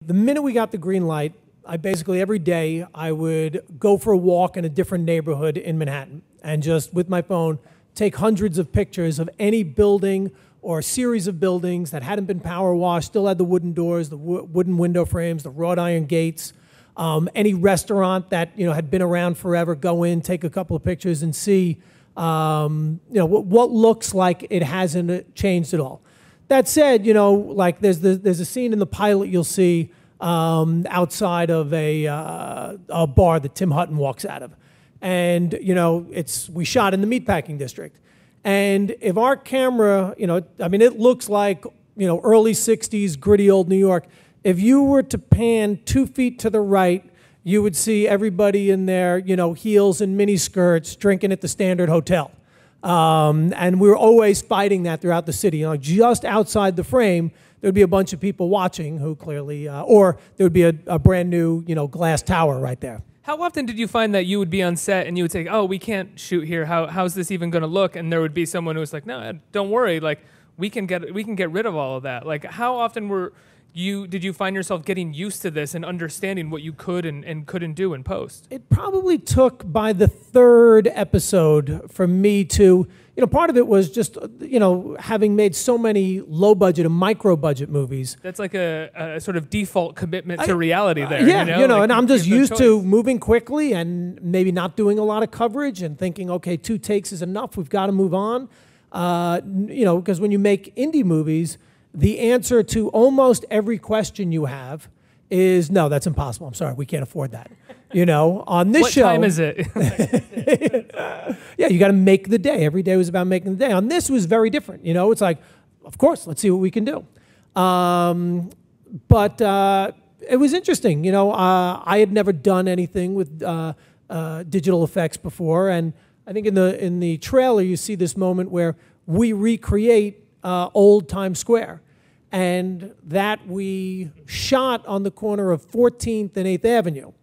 The minute we got the green light, I basically every day I would go for a walk in a different neighborhood in Manhattan and just with my phone take hundreds of pictures of any building or a series of buildings that hadn't been power washed, still had the wooden doors, the wooden window frames, the wrought iron gates, any restaurant that had been around forever, go in, take a couple of pictures and see what looks like it hasn't changed at all. That said, like there's a scene in the pilot you'll see outside of a bar that Tim Hutton walks out of. And, we shot in the meatpacking district. And if our camera, it looks like, early 60s, gritty old New York. If you were to pan 2 feet to the right, you would see everybody in their, heels and mini skirts drinking at the Standard Hotel. And we were always fighting that throughout the city. Just outside the frame, there would be a bunch of people watching who clearly, or there would be a brand new, glass tower right there. How often did you find that you would be on set and you would say, oh, we can't shoot here, how's this even going to look? And there would be someone who was like, no, don't worry, like, we can get rid of all of that. Like, how often did you find yourself getting used to this and understanding what you could and couldn't do in post? It probably took by the third episode for me to, part of it was just, having made so many low-budget and micro-budget movies. That's like a sort of default commitment to reality there. Yeah, like, and I'm just used to moving quickly and maybe not doing a lot of coverage and thinking, okay, 2 takes is enough, we've got to move on. Because when you make indie movies, the answer to almost every question you have is, no, that's impossible. I'm sorry, we can't afford that. On this show. What time is it? Yeah, you got to make the day. Every day was about making the day. On this was very different. It's like, of course, let's see what we can do. But it was interesting. I had never done anything with digital effects before, and I think in the trailer you see this moment where we recreate old Times Square. And that we shot on the corner of 14th and 8th Avenue.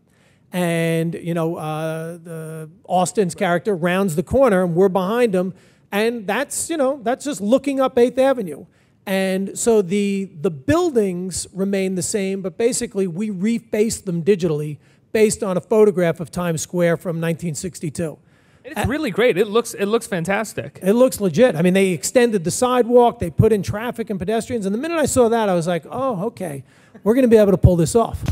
And, the Austin's character rounds the corner and we're behind him. And that's just looking up 8th Avenue. And so the buildings remain the same, but basically we refaced them digitally based on a photograph of Times Square from 1962. It's really great. It looks fantastic. It looks legit. I mean, they extended the sidewalk, they put in traffic and pedestrians, and the minute I saw that, I was like, oh, okay, we're going to be able to pull this off.